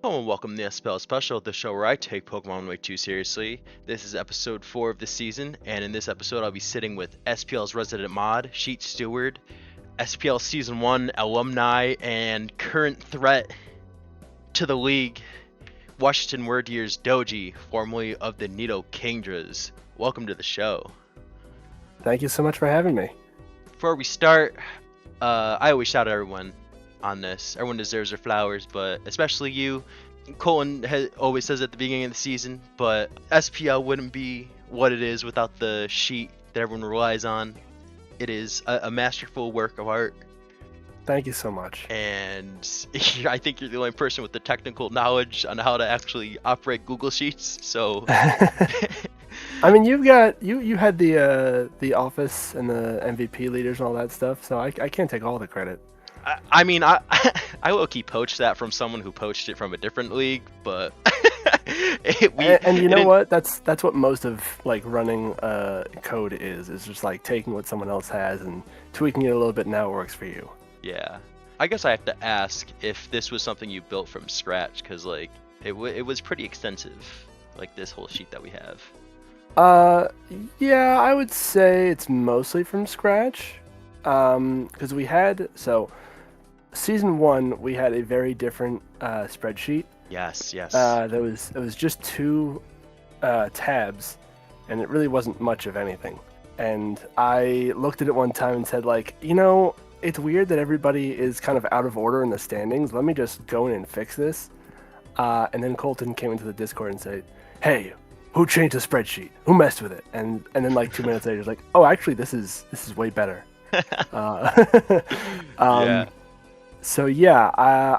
Hello and welcome to the SPL Special, the show where I take Pokemon way too seriously. This is episode 4 of the season, and in this episode I'll be sitting with SPL's resident mod, Sheet Steward, SPL Season 1 alumni, and current threat to the league, Washington Wyrdeers Doji, formerly of the Nido Kingdras. Welcome to the show. Thank you so much for having me. Before we start, I always shout at everyone on this. Everyone deserves their flowers, but especially you. Colin always says at the beginning of the season, but SPL wouldn't be what it is without the sheet that everyone relies on. It is a masterful work of art. Thank you so much. And I think you're the only person with the technical knowledge on how to actually operate Google Sheets. So, I mean, you had the office and the MVP leaders and all that stuff, so I can't take all the credit. I mean, I low-key poached that from someone who poached it from a different league, but and you know what? That's what most of like running code is just like taking what someone else has and tweaking it a little bit. Now it works for you. Yeah, I guess I have to ask if this was something you built from scratch, because like it was pretty extensive, like this whole sheet that we have. Yeah, I would say it's mostly from scratch. Because we had Season 1, we had a very different spreadsheet. Yes. It was just two tabs, and it really wasn't much of anything. And I looked at it one time and said, like, it's weird that everybody is kind of out of order in the standings. Let me just go in and fix this. And then Colton came into the Discord and said, "Hey, who changed the spreadsheet? Who messed with it?" And then like 2 minutes later, he's like, "Oh, actually, this is way better." Yeah. So yeah,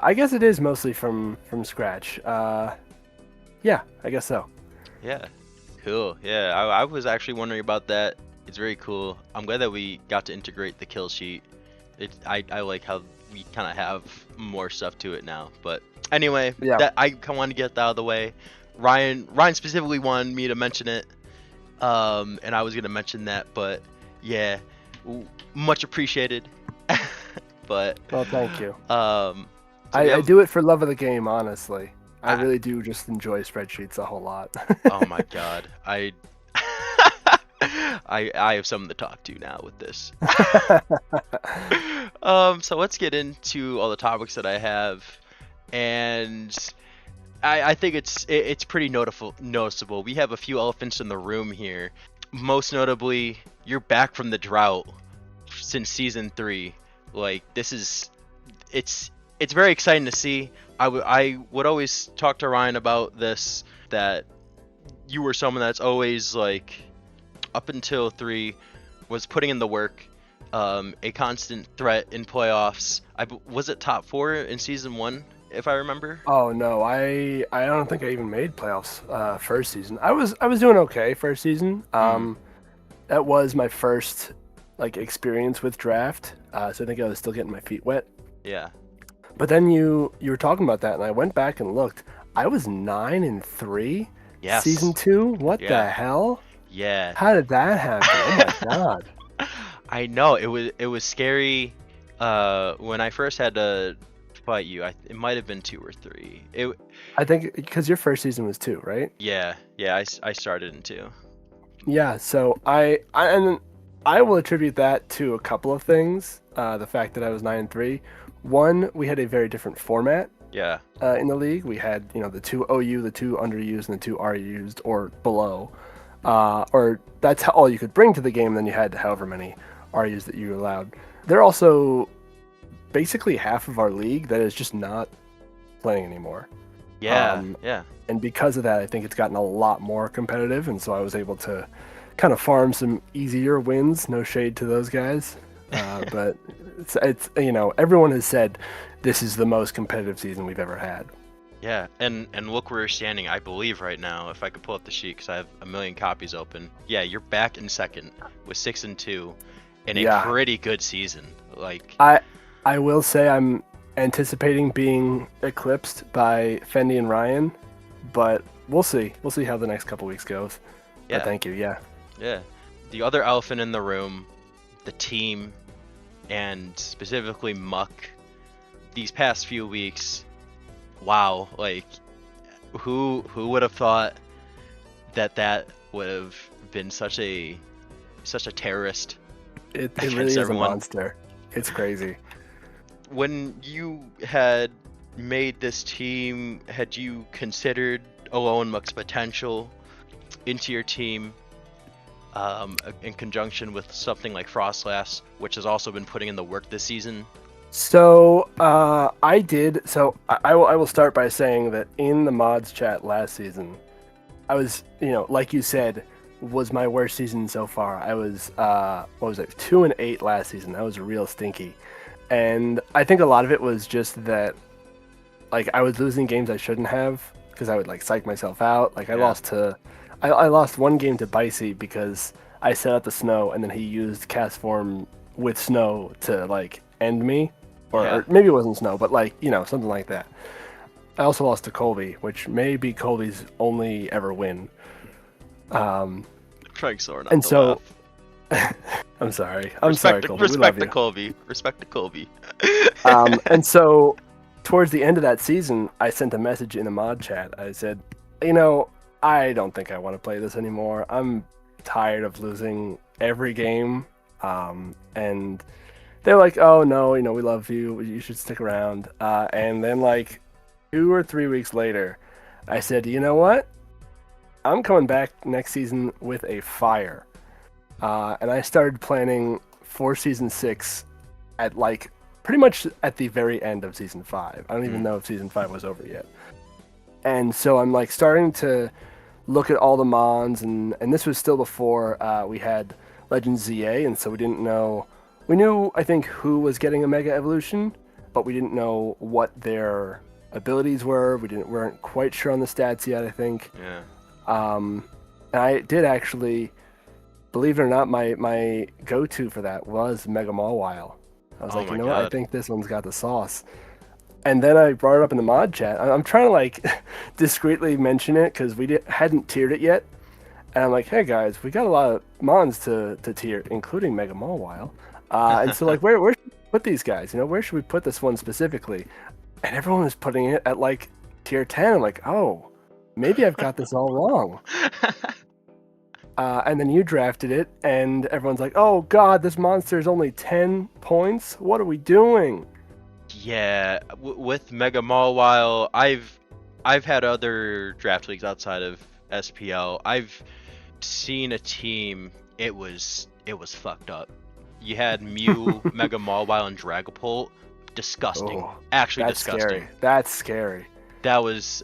I guess it is mostly from scratch. Yeah, I guess so. Yeah. Cool. Yeah, I was actually wondering about that. It's very cool. I'm glad that we got to integrate the kill sheet. I like how we kind of have more stuff to it now. But anyway, Yeah. that I want to get that out of the way. Ryan specifically wanted me to mention it, and I was gonna mention that, but yeah, much appreciated. But Well, thank you. so I do it for love of the game, honestly. I really do just enjoy spreadsheets a whole lot. Oh my god, I have something to talk to now with this. So let's get into all the topics that I have, and I think it's pretty noticeable. We have a few elephants in the room here. Most notably, you're back from the drought since season 3. Like it's very exciting to see. I would always talk to Ryan about this, that you were someone that's always like up until 3 was putting in the work, a constant threat in playoffs. Was it top 4 in season 1 if I remember? Oh no, I don't think I even made playoffs first season. I was doing okay first season. That was my first like experience with draft, so I think I was still getting my feet wet. Yeah. But then you were talking about that, and I went back and looked. I was 9-3. Yes. Season 2. What the Yeah. hell? Yeah. How did that happen? Oh my god. I know it was scary when I first had to fight you. It might have been 2 or 3. I think because your first season was 2, right? Yeah. I started in 2. Yeah. So I will attribute that to a couple of things. The fact that I was 9-3. One, we had a very different format. Yeah. In the league, we had the 2 OU, the 2 underused, and the 2 RU'd or below. Or that's all you could bring to the game. And then you had however many RUs that you allowed. They're also basically half of our league that is just not playing anymore. Yeah. Yeah. And because of that, I think it's gotten a lot more competitive, and so I was able to kind of farm some easier wins. No shade to those guys, but it's everyone has said this is the most competitive season we've ever had. Yeah, and look where you're standing, I believe, right now. If I could pull up the sheet, because I have a million copies open. Yeah, you're back in second with 6-2 in a pretty good season. Like I will say I'm anticipating being eclipsed by Fendi and Ryan, but we'll see. We'll see how the next couple weeks goes. Yeah. But thank you. Yeah. Yeah. The other elephant in the room, the team, and specifically Muck, these past few weeks, wow, like who would have thought that would have been such a terrorist It really against is a everyone. monster. It's crazy. When you had made this team, had you considered Owen Muck's potential into your team, in conjunction with something like Frostlass, which has also been putting in the work this season? So I did. So I will start by saying that in the mods chat last season, I was, like you said, was my worst season so far. I was what was it, 2-8 last season. That was real stinky, and I think a lot of it was just that, like, I was losing games I shouldn't have because I would like psych myself out. Like Yeah. I lost one game to Bicey because I set up the snow and then he used cast form with snow to like end me, Yeah. or maybe it wasn't snow, but like something like that. I also lost to Colby, which may be Colby's only ever win. I'm trying so hard not And to so laugh. I'm sorry. I'm sorry, Colby. We love Respect to you. Colby. Respect to Colby. And so towards the end of that season, I sent a message in the mod chat. I said, I don't think I want to play this anymore. I'm tired of losing every game. And they're like, oh no, we love you. You should stick around. And then like 2 or 3 weeks later, I said, you know what? I'm coming back next season with a fire. And I started planning for season 6 at like pretty much at the very end of season 5. I don't even know if season 5 was over yet. And so I'm like starting to look at all the mons, and this was still before we had Legends ZA, and so we didn't know. We knew, I think, who was getting a Mega Evolution, but we didn't know what their abilities were. Weren't quite sure on the stats yet, I think. Yeah. And I did actually, believe it or not, my go-to for that was Mega Mawile. I was Oh like, my you know what? I God. think this one's got the sauce. And then I brought it up in the mod chat. I'm trying to like discreetly mention it because we hadn't tiered it yet. And I'm like, hey guys, we got a lot of mons to tier, including Mega Mawile. And so like, where should we put these guys? Where should we put this one specifically? And everyone was putting it at like tier 10. I'm like, oh, maybe I've got this all wrong. And then you drafted it, and everyone's like, oh god, this monster is only 10 points? What are we doing? Yeah, with Mega Mawile, I've had other draft leagues outside of SPL. I've seen a team. It was fucked up. You had Mew, Mega Mawile, and Dragapult. Disgusting. Oh, Actually that's disgusting. scary. That's scary. That was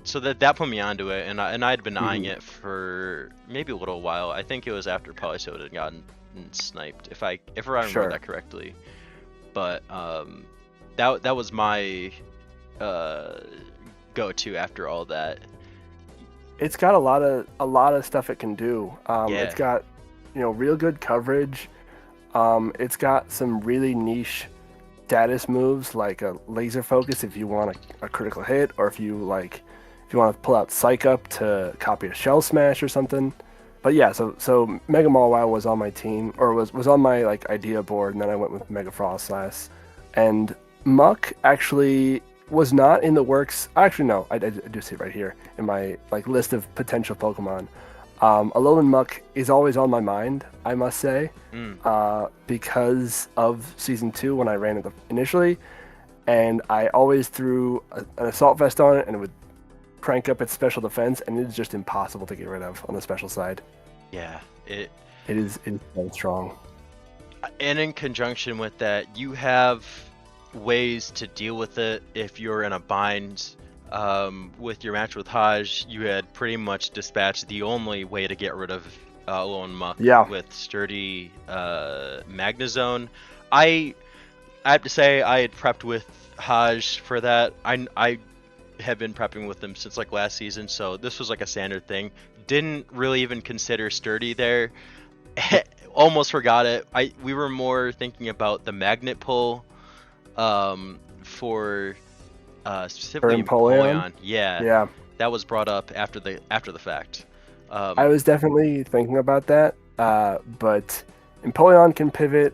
so that put me onto it, and I'd been eyeing it for maybe a little while. I think it was after Polysode had gotten sniped, if I remember Sure. that correctly. But that was my go-to after all that. It's got a lot of stuff it can do. Yeah. It's got real good coverage. It's got some really niche status moves like a laser focus if you want a critical hit, or if you want to pull out Psych Up to copy a Shell Smash or something. But yeah, so Mega Mawile was on my team, or was on my like idea board, and then I went with Mega Frostlass. And Muck actually was not in the works. Actually, no, I do see it right here in my like list of potential Pokemon. Alolan Muck is always on my mind, I must say, because of Season 2 when I ran it initially, and I always threw an Assault Vest on it, and it would crank up its special defense, and it's just impossible to get rid of on the special side. Yeah, it is so strong. And in conjunction with that, you have ways to deal with it if you're in a bind. With your match with Haj, you had pretty much dispatched the only way to get rid of Alolan Muck with Sturdy Magnezone. I have to say, I had prepped with Haj for that. I have been prepping with them since like last season, so this was like a standard thing. Didn't really even consider Sturdy there. Almost forgot it. We were more thinking about the magnet pull for specifically Empoleon. Yeah, that was brought up after the fact. I was definitely thinking about that, but Empoleon can pivot.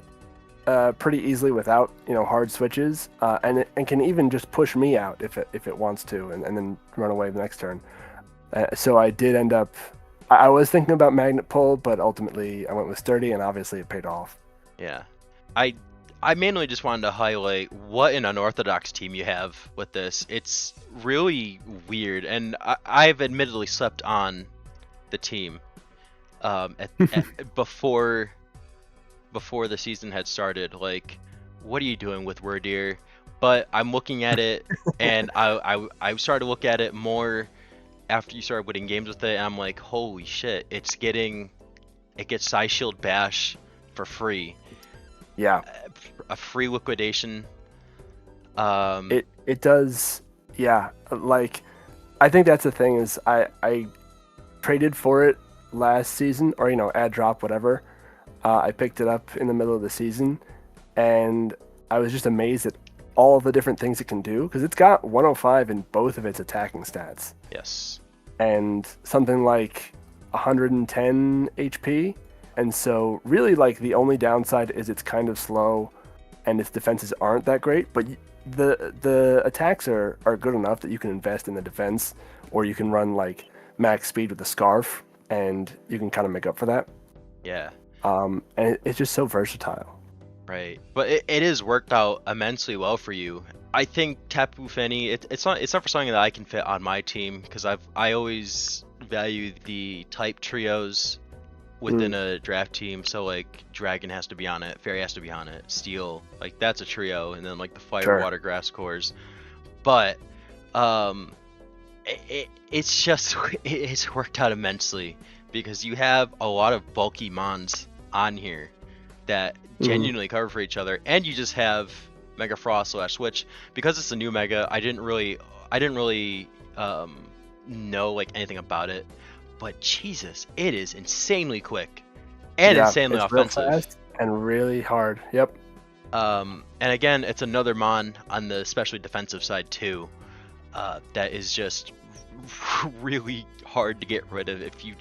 pretty easily without hard switches, and can even just push me out if it wants to, and then run away the next turn. So I did end up. I was thinking about Magnet Pull, but ultimately I went with Sturdy, and obviously it paid off. Yeah, I I mainly just wanted to highlight what an unorthodox team you have with this. It's really weird, and I've admittedly slept on the team before the season had started. Like, what are you doing with Wyrdeer? But I'm looking at it, and I started to look at it more after you started winning games with it, and I'm like, holy shit! It gets Side Shield Bash for free. Yeah, A free liquidation. it does. Yeah, like I think that's the thing is I traded for it last season, or ad drop, whatever. I picked it up in the middle of the season, and I was just amazed at all of the different things it can do, because it's got 105 in both of its attacking stats. Yes. And something like 110 HP. And so really, like, the only downside is it's kind of slow and its defenses aren't that great, but the attacks are good enough that you can invest in the defense, or you can run like max speed with the scarf and you can kind of make up for that. Yeah. And it's just so versatile. Right. But it has worked out immensely well for you. I think Tapu Fini, it's not for something that I can fit on my team, because I always value the type trios within a draft team. So like Dragon has to be on it, Fairy has to be on it, Steel, like that's a trio, and then like the Fire, Sure. Water, Grass cores. But it's just it's worked out immensely, because you have a lot of bulky mons on here that genuinely cover for each other, and you just have Mega Frost / Switch. Because it's a new Mega, I didn't really know like anything about it, but Jesus, it is insanely quick and insanely it's real offensive. fast and really hard. Yep. And again, it's another mon on the especially defensive side too, that is just really hard to get rid of if you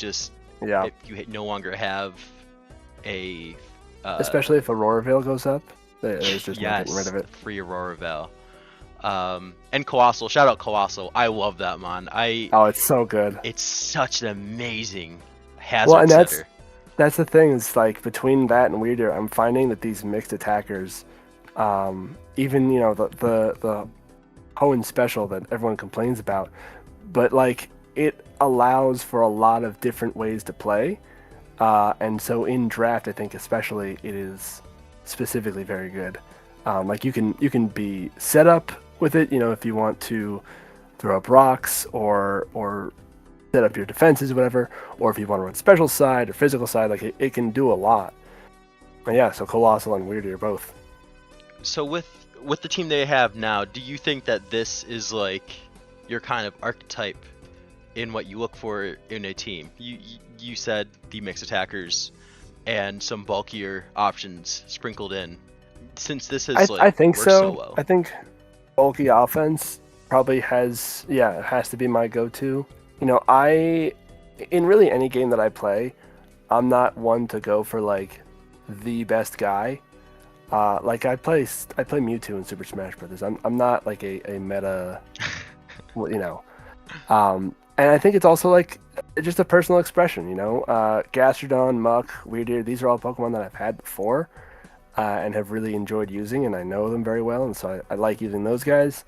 no longer have a especially if Aurora Veil goes up, there's just no getting rid of it. Free Aurora Veil. And Colossal, shout out Colossal. I love that mon. Oh, it's so good. It's such an amazing hazard setter. That's the thing, is like between that and Wyrdeer, I'm finding that these mixed attackers, even the Hoenn special that everyone complains about, but like it allows for a lot of different ways to play, and so in draft, I think especially it is specifically very good. Like you can be set up with it, if you want to throw up rocks or set up your defenses or whatever, or if you want to run special side or physical side, like it can do a lot. And yeah, so Colossal and Wyrdeer both. So with the team they have now, do you think that this is like your kind of archetype in what you look for in a team? You said the mixed attackers and some bulkier options sprinkled in. Since this has I think worked so well. I think bulky offense probably has it has to be my go-to. In really any game that I play, I'm not one to go for like the best guy. Like I play Mewtwo in Super Smash Bros. I'm not like a meta, and I think it's also like just a personal expression. Gastrodon, Muck, Wyrdeer, these are all Pokemon that I've had before, and have really enjoyed using, and I know them very well, and so I like using those guys.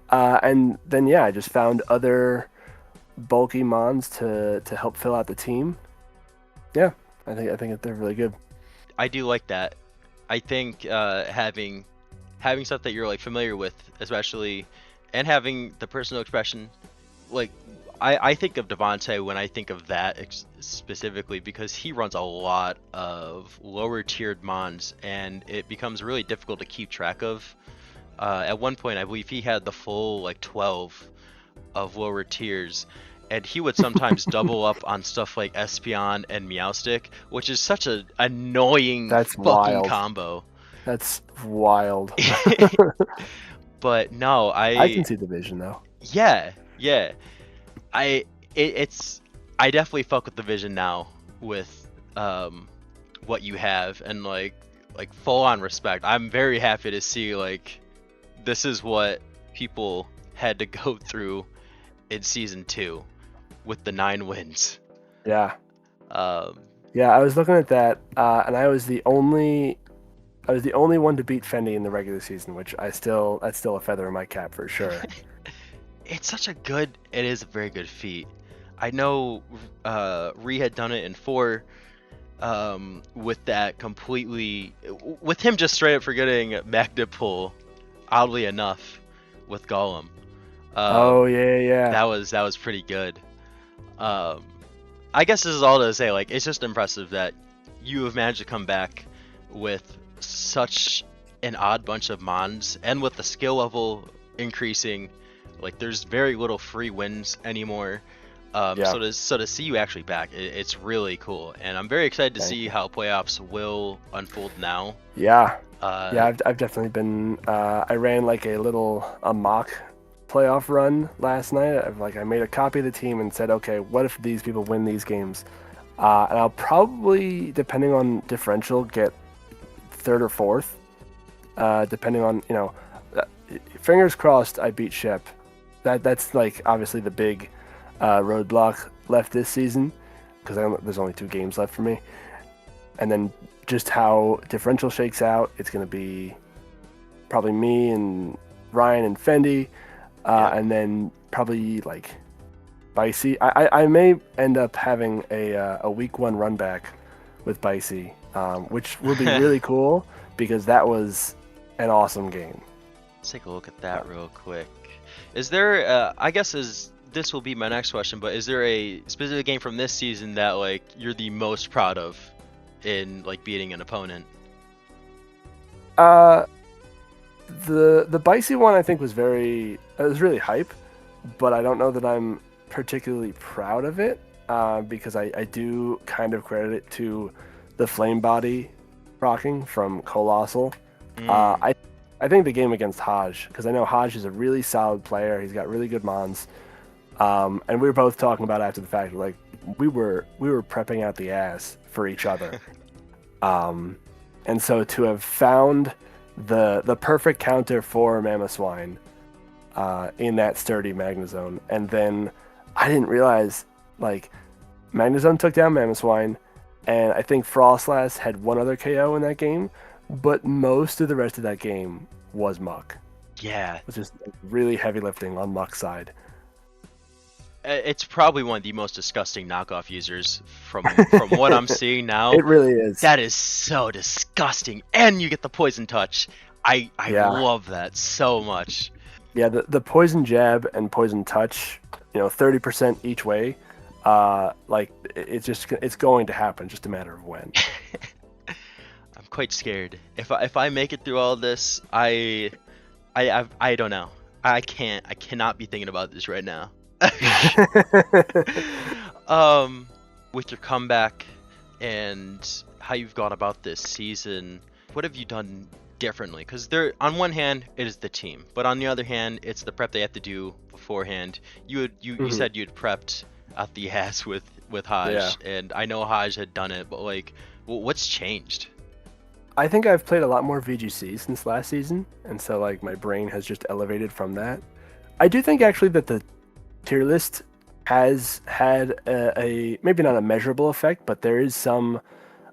And then I just found other bulky mons to help fill out the team. Yeah, I think that they're really good. I do like that. I think having stuff that you're like familiar with, especially, and having the personal expression, like I think of Devontae when I think of that specifically, because he runs a lot of lower tiered mons, and it becomes really difficult to keep track of. At one point, I believe he had the full like 12 of lower tiers, and he would sometimes double up on stuff like Espeon and Meowstic, which is such an annoying fucking combo. That's wild. But no, I can see the vision though. Yeah. I definitely fuck with the vision now with what you have, and like like full on respect. I'm very happy to see like this is what people had to go through in season 2 with the 9 wins. Yeah. Um, Yeah, I was looking at that, and I was the only one to beat Fendi in the regular season, which that's still a feather in my cap for sure. it is a very good feat. I know Ree had done it in 4, with that completely, with him just straight up forgetting Magna Pull, oddly enough, with Gollum. Oh Um, yeah. that was pretty good. Um, I guess this is all to say, like, it's just impressive that you have managed to come back with such an odd bunch of mons, and with the skill level increasing, like, there's very little free wins anymore. Yeah. So to see you actually back, it's really cool, and I'm very excited to Thank see you. how playoffs will unfold now. Yeah. Uh, Yeah, I've definitely been. I ran like a mock playoff run last night. I made a copy of the team and said, okay, what if these people win these games? And I'll probably, depending on differential, get third or fourth. Depending on uh, fingers crossed, I beat Shep. That's like obviously the big roadblock left this season because there's only 2 games left for me. And then just how differential shakes out, it's going to be probably me and Ryan and Fendi, and then probably like Bicey. I may end up having a week 1 run back with Bicey, which will be really cool because that was an awesome game. Let's take a look at that real quick. Is there, I guess this will be my next question, but is there a specific game from this season that like you're the most proud of in like beating an opponent? Uh, the Bicey one I think was really hype, but I don't know that I'm particularly proud of it because I do kind of credit it to the flame body rocking from Colossal. I think the game against Haj, because I know Haj is a really solid player. He's got really good mons, and we were both talking about after the fact, like we were prepping out the ass for each other. And so to have found the perfect counter for Mamoswine in that sturdy Magnezone, and then I didn't realize like Magnezone took down Mamoswine, and I think Frostlass had one other KO in that game, but most of the rest of that game was Muck. Yeah, It was just really heavy lifting on Muck's side. it's probably one of the most disgusting knockoff users from what I'm seeing now. It really is. That is so disgusting, and you get the poison touch. I Yeah. love that so much. Yeah, the poison jab and poison touch, 30% each way. Like it's going to happen, just a matter of when. I'm quite scared. If I make it through all this, I don't know. I cannot be thinking about this right now. With your comeback and how you've gone about this season, what have you done differently? Because there, on one hand, it is the team, but on the other hand, it's the prep they have to do beforehand. You said you'd prepped out the ass with Haj, Yeah. and I know Haj had done it, but like, what's changed? I think I've played a lot more VGC since last season, and so like my brain has just elevated from that. I do think actually that the tier list has had a maybe not a measurable effect, but there is some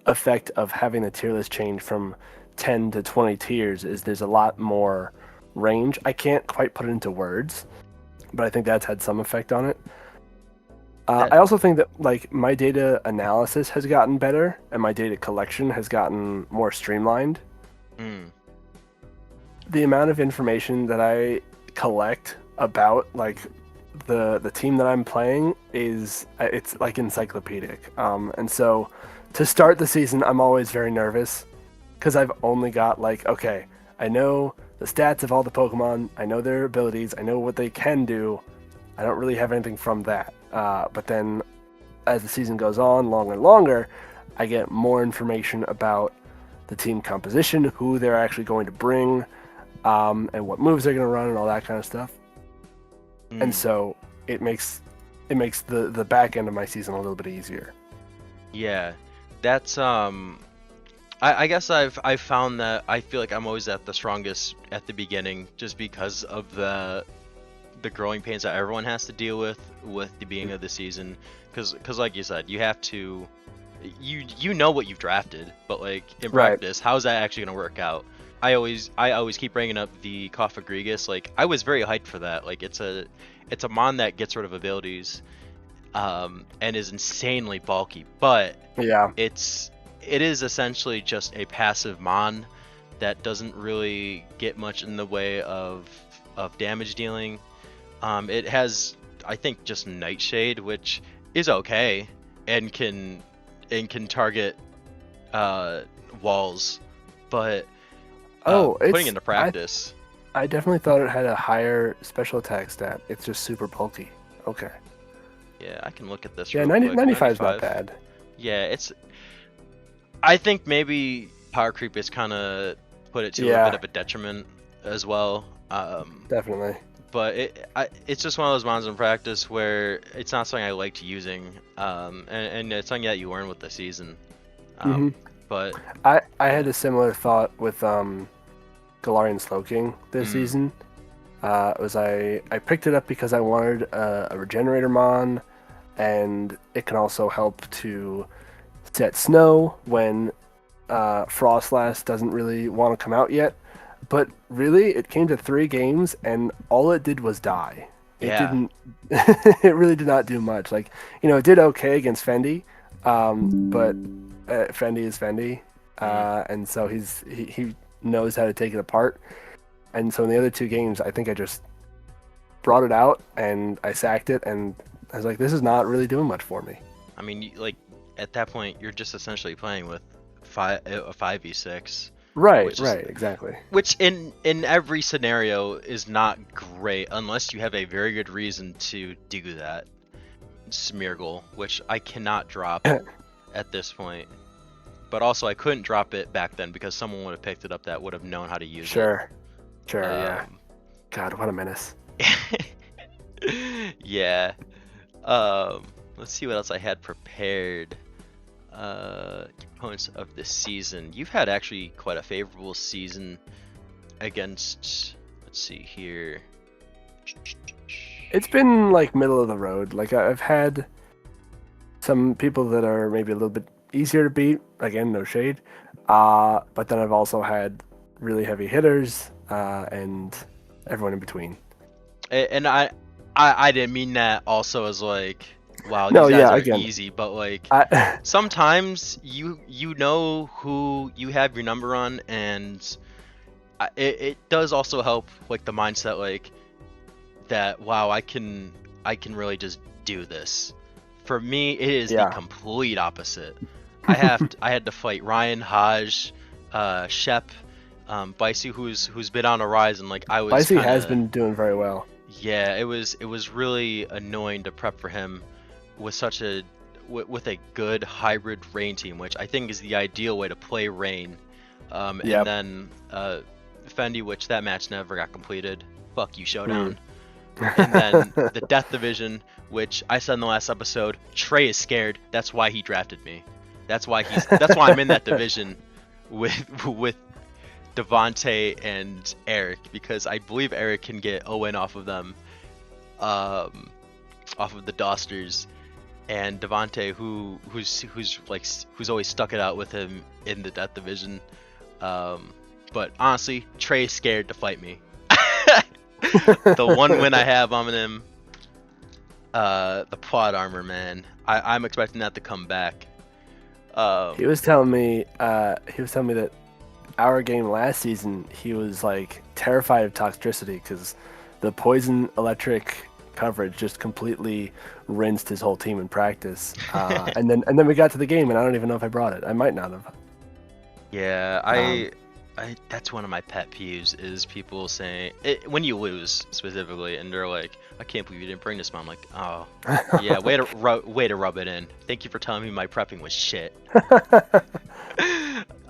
effect of having the tier list change from 10 to 20 tiers. Is there's a lot more range. I can't quite put it into words, but I think that's had some effect on it. I also think that like my data analysis has gotten better and my data collection has gotten more streamlined. The amount of information that I collect about like the team that I'm playing it's like encyclopedic. And so to start the season, I'm always very nervous because I've only got like, okay, I know the stats of all the Pokemon, I know their abilities, I know what they can do. I don't really have anything from that. But then as the season goes on longer and longer, I get more information about the team composition, who they're actually going to bring, and what moves they're going to run and all that kind of stuff. And so it makes the back end of my season a little bit easier. Yeah, that's I guess I've found that I feel like I'm always at the strongest at the beginning, just because of the growing pains that everyone has to deal with the beginning of the season. Because like you said, you have to, you know what you've drafted, but like in Right. practice, how's that actually gonna work out? I always keep bringing up the Coffagrigus. Like I was very hyped for that. Like it's a mon that gets rid of abilities, and is insanely bulky, but Yeah. it is essentially just a passive mon that doesn't really get much in the way of damage dealing. It has, I think, just Nightshade, which is okay and can target walls, but Oh, putting it's into practice. I definitely thought it had a higher special attack stat. It's just super bulky. Okay. Yeah, I can look at this Yeah, real 90, quick. 95 is not 95. bad. Yeah, it's. I think maybe power creep is kind of put it to a Yeah. bit of a detriment as well. Definitely. But it's just one of those mons in practice where it's not something I liked using, and it's something that you learn with the season. hmm But I had a similar thought with Galarian Slowking this season. I picked it up because I wanted a regenerator mon, and it can also help to set snow when Frostlass doesn't really want to come out yet. But really, it came to 3 games, and all it did was die. It yeah, didn't. It really did not do much. Like, it did okay against Fendi, but Fendi is Fendi, and so he knows how to take it apart. And so in the other 2 games, I think I just brought it out and I sacked it, and I was like, this is not really doing much for me. I mean, like at that point, you're just essentially playing with a 5v6. Right, exactly. Which in every scenario is not great unless you have a very good reason to do that. Smeargle, which I cannot drop at this point. But also I couldn't drop it back then because someone would have picked it up that would have known how to use Sure, it. yeah. God, what a menace. Yeah. Let's see what else I had prepared. Components of the season. You've had actually quite a favorable season against, let's see here. It's been like middle of the road. Like I've had some people that are maybe a little bit easier to beat. Again, no shade. But then I've also had really heavy hitters and everyone in between. And I didn't mean that also as like, wow, No, these guys yeah, are again, easy, but like I, sometimes you know who you have your number on, and it does also help like the mindset like that. Wow, I can really just do this. For me, it is the complete opposite. I had to fight Ryan, Haj, Shep, Bicey, who's been on a rise, and like I was. Bicey has been doing very well. Yeah, it was really annoying to prep for him with such a with a good hybrid rain team, which I think is the ideal way to play rain. And then Fendi, which that match never got completed. Fuck you, Showdown. And then the Death Division, which I said in the last episode, Trey is scared. That's why he drafted me. That's why I'm in that division with Devontae and Eric, because I believe Eric can get a win off of them, off of the Dosters, and Devontae, who's always stuck it out with him in the Death Division. But honestly, Trey's scared to fight me. The one win I have on him, the plot armor, man. I'm expecting that to come back. He was telling me that our game last season, he was like terrified of toxicity because the poison electric coverage just completely rinsed his whole team in practice. And then we got to the game, and I don't even know if I brought it. I might not have. Yeah, I that's one of my pet peeves is people saying when you lose specifically, and they're like, "I can't believe you didn't bring this." I'm like, "Oh, yeah, way to rub it in. Thank you for telling me my prepping was shit."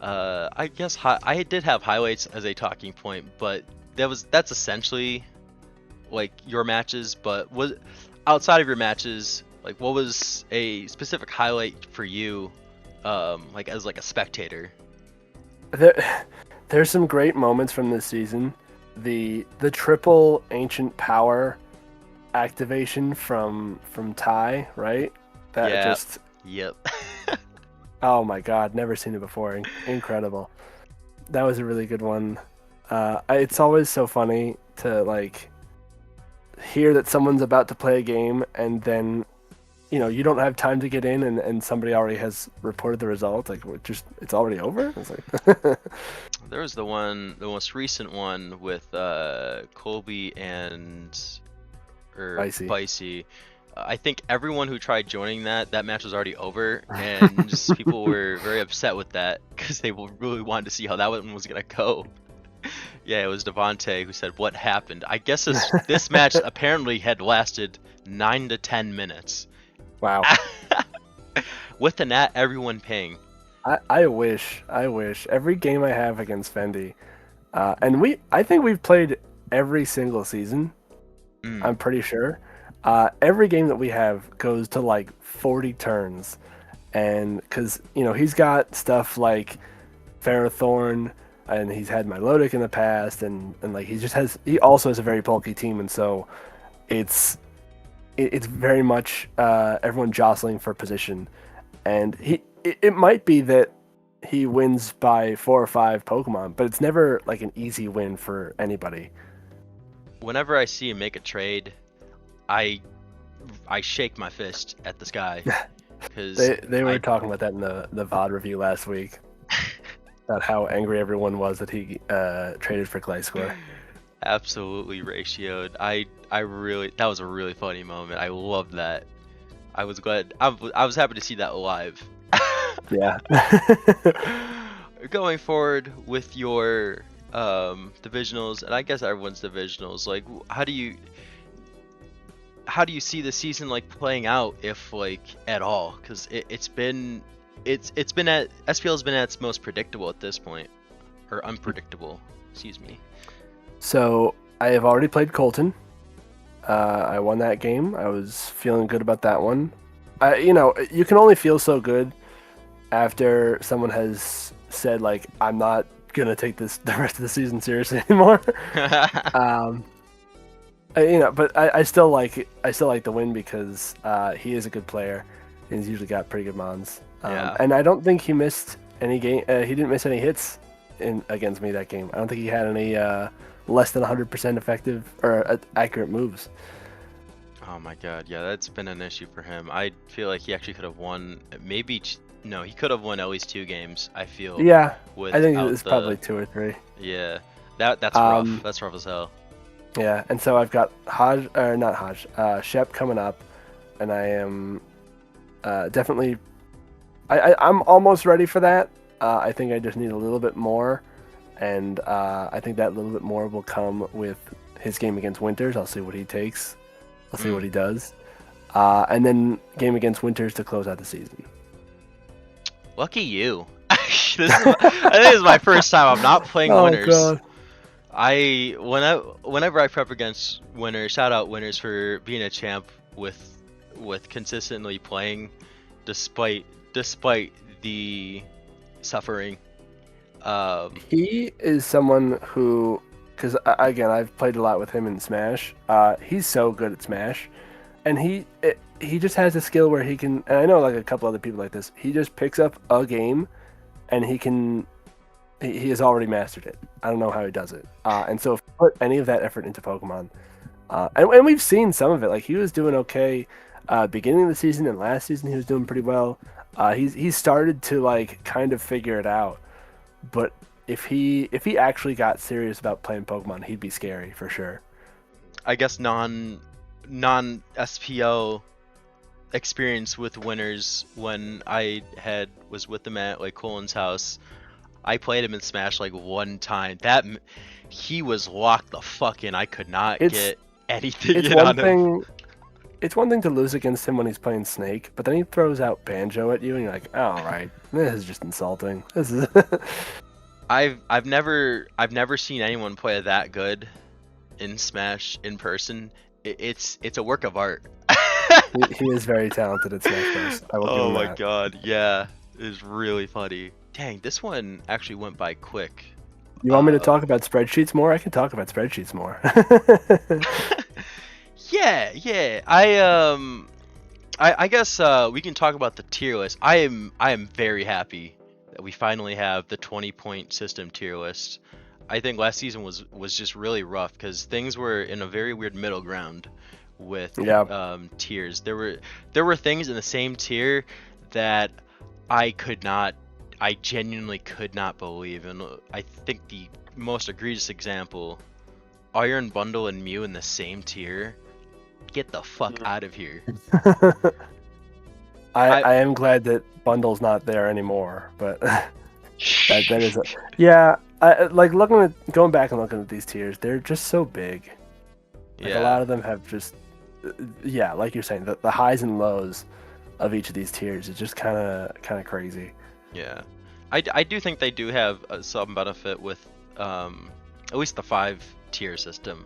I guess I did have highlights as a talking point, but that's essentially like your matches. But was outside of your matches, like what was a specific highlight for you, like as like a spectator? There's some great moments from this season. The triple ancient power activation from Ty, right? That Yeah. just, Yep. oh my god, never seen it before. Incredible. That was a really good one. It's always so funny to like hear that someone's about to play a game and then you don't have time to get in and somebody already has reported the result. Like, it's already over. It's like, There was the most recent one with Colby and Icy. Bicey. I think everyone who tried joining that match was already over, and just people were very upset with that because they really wanted to see how that one was gonna go. Yeah, it was Devontae who said, "What happened?" I guess this match apparently had lasted 9 to 10 minutes. Wow. With the nat everyone paying. I wish every game I have against Fendi, and I think we've played every single season. I'm pretty sure. Every game that we have goes to like 40 turns, and because he's got stuff like Ferrothorn, and he's had Milotic in the past, and like he also has a very bulky team, and so it's very much everyone jostling for position, and it might be that he wins by 4 or 5 Pokemon, but it's never like an easy win for anybody. Whenever I see him make a trade, I shake my fist at the sky because they were talking about that in the VOD review last week about how angry everyone was that he traded for Gliscor. Absolutely ratioed. I really, that was a really funny moment. I loved that. I was glad. I was happy to see that live. Yeah. Going forward with your divisionals, and I guess everyone's divisionals, like how do you see the season like playing out, if like at all? Because it's been at SPL has been at its most predictable at this point, or unpredictable, excuse me. So I have already played Colton. I won that game. I was feeling good about that one. You can only feel so good after someone has said like, I'm not gonna take the rest of the season seriously anymore. But I still like the win because he is a good player and he's usually got pretty good mons. Yeah. And I don't think he missed any game. He didn't miss any hits against me that game. I don't think he had any less than 100% effective or accurate moves. Oh my god, yeah, that's been an issue for him. I feel like he actually could have won. No, he could have won at least 2 games. I feel. Yeah, I think it's probably 2 or 3. Yeah, that's rough. That's rough as hell. Yeah, and so I've got Shep coming up, and I am definitely. I'm almost ready for that. I think I just need a little bit more, and I think that little bit more will come with his game against Winters. I'll see what he takes. I'll see what he does, and then game against Winters to close out the season. Lucky you. I think this is my first time I'm not playing Winners. God. Whenever I prep against Winners, shout out Winners for being a champ with consistently playing despite the suffering. He is someone who, because again, I've played a lot with him in Smash. He's so good at Smash, and he just has a skill where he can. And I know like a couple other people like this. He just picks up a game, and he has already mastered it. I don't know how he does it. And so if you put any of that effort into Pokemon, and we've seen some of it. Like he was doing okay beginning of the season, and last season he was doing pretty well. He's started to like kind of figure it out. But if he actually got serious about playing Pokemon, he'd be scary for sure. I guess non SPL experience with Winners, when I was with them at like Colin's house. I played him in Smash like one time. He was locked the fuck in. I could not get anything in on him. It's one thing to lose against him when he's playing Snake, but then he throws out Banjo at you, and you're like, oh, all right, this is just insulting. This is. I've never seen anyone play that good in Smash in person. It's a work of art. He is very talented at Smash Bros. I will give him that. My god, yeah, it's really funny. Dang, this one actually went by quick. You want me to Uh, talk about spreadsheets more? I can talk about spreadsheets more. yeah. I guess we can talk about the tier list. I am very happy that we finally have the 20-point system tier list. I think last season was just really rough because things were in a very weird middle ground with Yeah. tiers. There were things in the same tier that I could not, I genuinely could not believe. And I think the most egregious example, Iron Bundle and Mew in the same tier. Get the fuck out of here. I I am glad that Bundle's not there anymore, but that is yeah. Like going back and looking at these tiers, they're just so big. Like a lot of them have just yeah, like you're saying, the highs and lows of each of these tiers is just kind of crazy. Yeah, I do think they do have some benefit with at least the 5 tier system.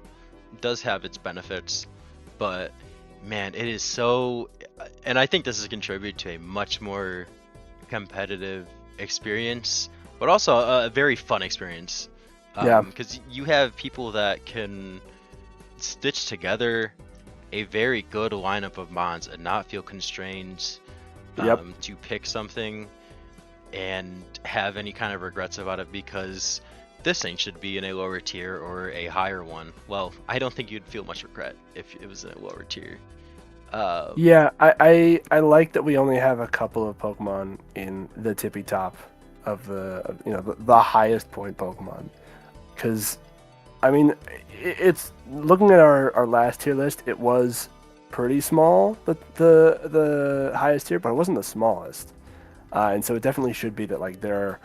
It does have its benefits, but man, it is so, and I think this has contributed to a much more competitive experience, but also a very fun experience. Yeah. Because you have people that can stitch together a very good lineup of mons and not feel constrained Yep. to pick something and have any kind of regrets about it because this thing should be in a lower tier or a higher one. Well, I don't think you'd feel much regret if it was in a lower tier. Yeah, I like that we only have a couple of Pokemon in the tippy top of the highest point Pokemon, because I mean it's looking at our last tier list, it was pretty small, the highest tier, but it wasn't the smallest, and so it definitely should be that like there are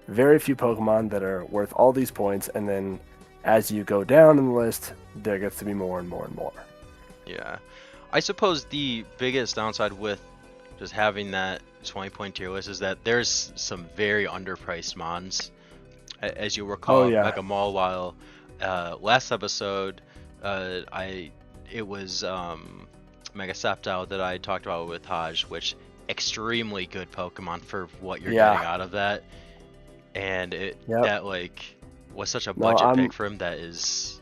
very few Pokemon that are worth all these points, and then as you go down in the list, there gets to be more and more and more. Yeah. I suppose the biggest downside with just having that 20-point tier list is that there's some very underpriced mons. As you recall, Oh yeah. Mega Mawile, last episode, it was Mega Sceptile that I talked about with Haj, which extremely good Pokemon for what you're Yeah. getting out of that. And Yep. that like was such a No, budget pick for him that is.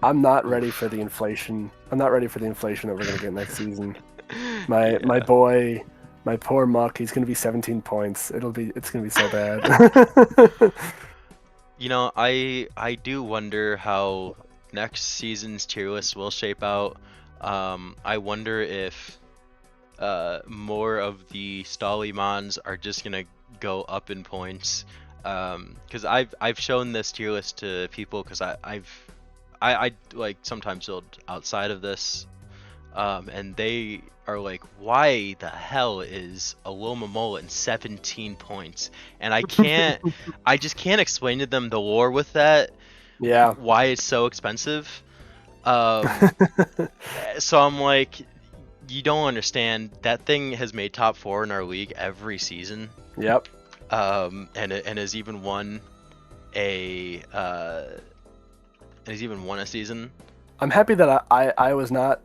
I'm not ready for the inflation. I'm not ready for the inflation that we're gonna get next season. My boy, my poor Muck, he's gonna be 17 points. It's gonna be so bad. You know, I do wonder how next season's tier list will shape out. I wonder if more of the Stollymons are just gonna go up in points. Because I've shown this tier list to people because I like sometimes build outside of this, and they are like, why the hell is a Alomomola 17 points? And I just can't explain to them the lore with that. Yeah. Why it's so expensive. So I'm like, you don't understand. That thing has made top 4 in our league every season. Yep. And has even won a season. I'm happy that I was not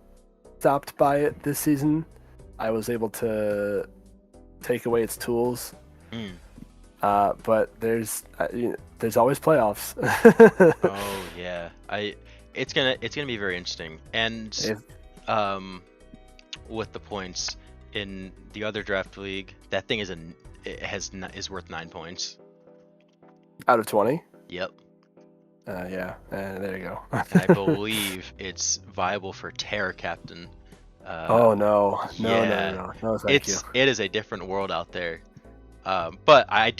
stopped by it this season. I was able to take away its tools. But there's always playoffs. Oh yeah, it's gonna be very interesting. And with the points in the other draft league, that thing is worth 9 points out of 20. Yep. Yeah, there you go. And I believe it's viable for Terror Captain. No, thank you. It is a different world out there. But I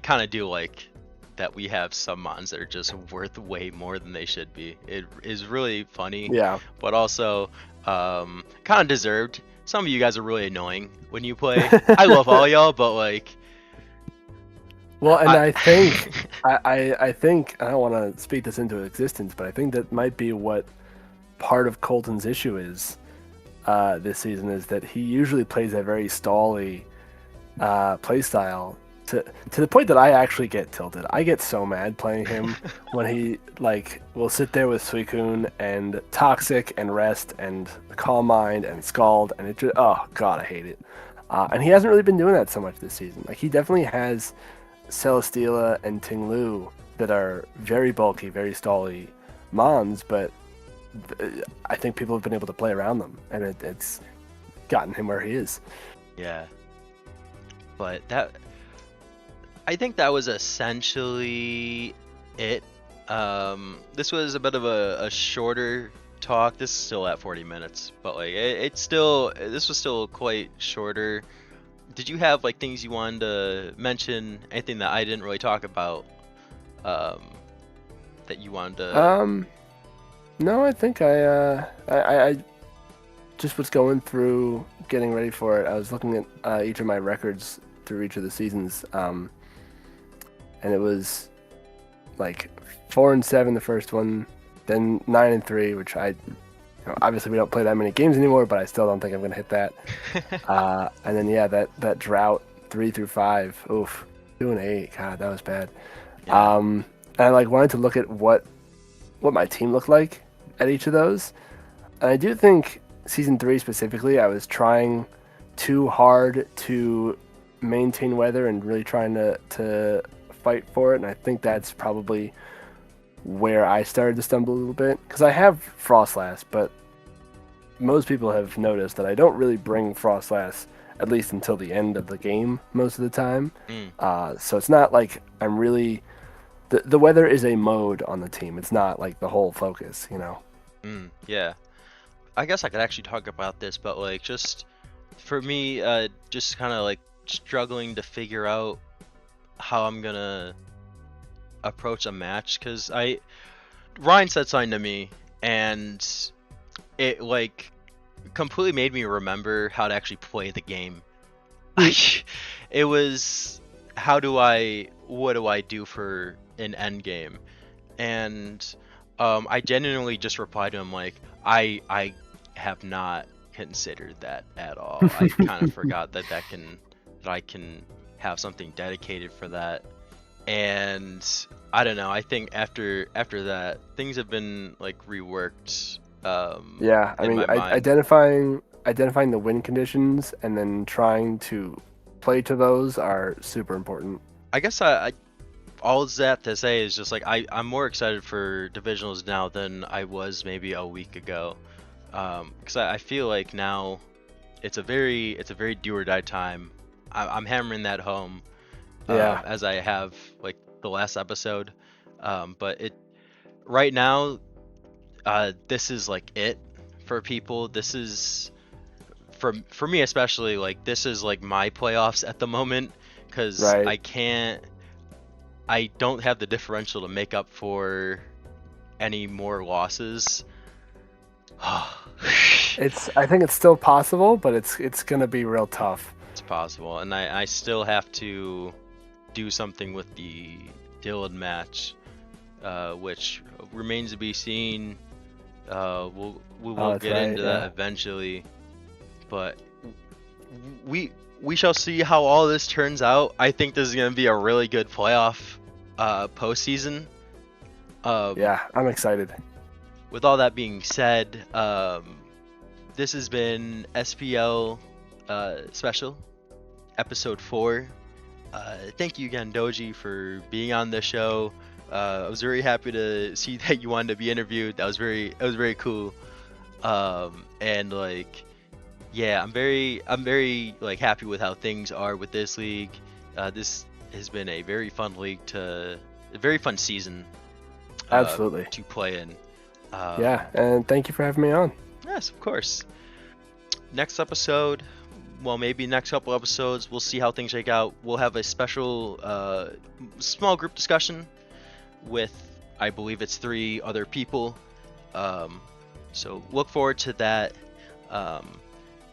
kind of do like that we have some mons that are just worth way more than they should be. It is really funny. Yeah. But also kind of deserved. Some of you guys are really annoying when you play. I love all y'all, but like. Well, and I think I think I don't want to speak this into existence, but I think that might be what part of Colton's issue is this season, is that he usually plays a very stally play style to the point that I actually get tilted. I get so mad playing him when he like will sit there with Suicune and Toxic and Rest and Calm Mind and Scald, and it just, oh god, I hate it. And he hasn't really been doing that so much this season. Like he definitely has Celesteela and Ting-Lu that are very bulky, very stally mons, but I think people have been able to play around them, and it's gotten him where he is. Yeah. But I think that was essentially it. This was a bit of a shorter talk. This is still at 40 minutes, but like this was still quite shorter. Did you have like things you wanted to mention? Anything that I didn't really talk about? That you wanted to? No, I think I just was going through getting ready for it. I was looking at each of my records through each of the seasons, and it was like 4-7 the first one, then 9-3, which obviously we don't play that many games anymore, but I still don't think I'm gonna hit that. And then that drought 3-5, oof, 2-8, God, that was bad. Yeah. And I like wanted to look at what my team looked like at each of those, and I do think season 3 specifically, I was trying too hard to maintain weather and really trying to fight for it, and I think that's probably where I started to stumble a little bit, because I have Frostlass, but most people have noticed that I don't really bring Frostlass at least until the end of the game most of the time. So it's not like I'm really the weather is a mode on the team. It's not like the whole focus, you know. Yeah. I guess I could actually talk about this, but like just for me, just kind of like struggling to figure out how I'm gonna approach a match, because Ryan said something to me and it like completely made me remember how to actually play the game. It was what do I do for an end game, and I genuinely just replied to him like I have not considered that at all. I kind of forgot that I can have something dedicated for that. And I don't know, I think after that things have been like reworked. Yeah, I mean, identifying the win conditions and then trying to play to those are super important. I guess I all that to say is just like I'm more excited for divisionals now than I was maybe a week ago, because I feel like now it's a very do or die time. I'm hammering that home, as I have like the last episode, but right now, this is like it for people. This is for me especially, like this is like my playoffs at the moment, because I don't have the differential to make up for any more losses. I think it's still possible, but it's gonna be real tough. It's possible, and I still have to do something with the Dylan match, which remains to be seen. We will get into that eventually, but we shall see how all this turns out. I think this is going to be a really good playoff postseason. Yeah, I'm excited. With all that being said, this has been SPL special episode 4. Thank you again, Doji, for being on the show. I was very happy to see that you wanted to be interviewed. That was very cool. And like, yeah, I'm very like happy with how things are with this league. This has been a very fun season. Absolutely. To play in. Yeah, and thank you for having me on. Yes, of course. Next episode, well, maybe next couple episodes, we'll see how things shake out. We'll have a special small group discussion with, I believe it's 3 other people. So look forward to that.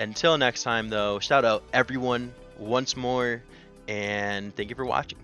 Until next time, though, shout out everyone once more, and thank you for watching.